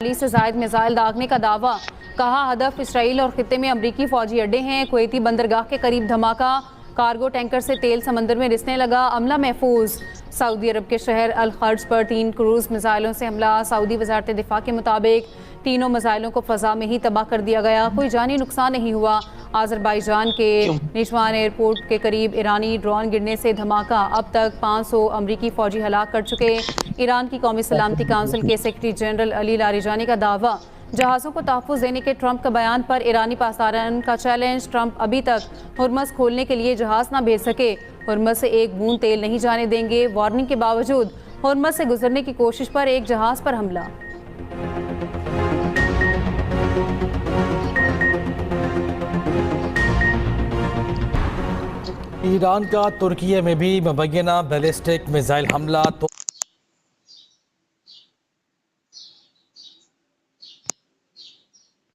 40 से जायद मिसाइल दागने का दावा। कहा हदफ इसराइल और खित्ते में अमरीकी फौजी अड्डे हैं। कुवैती बंदरगाह के करीब धमाका। कार्गो टैंकर से तेल समंदर में रिसने लगा। अमला महफूज। सऊदी अरब के शहर अल खर्ज पर 3 क्रूज मिसाइलों से हमला। सऊदी वजारत दिफा के मुताबिक तीनों मिसाइलों को फजा में ही तबाह कर दिया गया। कोई जानी नुकसान नहीं हुआ। आज़रबाईजान के निजवान एयरपोर्ट के करीब ईरानी ड्रोन गिरने से धमाका। अब तक 500 अमरीकी फौजी हलाक कर चुके। ईरान की कौमी सलामती काउंसिल के सेक्रेटरी जनरल अली लारिजानी का दावा। जहाज़ों को तहफ़्फ़ुज़ देने के ट्रंप के बयान पर ईरानी पासदारान का चैलेंज। ट्रंप अभी तक हुर्मस खोलने के लिए जहाज़ न भेज सके। हुर्मस से एक बूंद तेल नहीं जाने देंगे। वार्निंग के बावजूद हुर्मस से गुजरने की कोशिश पर एक जहाज़ पर हमला। ईरान का तुर्की में भी मुबैना बैलिस्टिक मिसाइल हमला। तो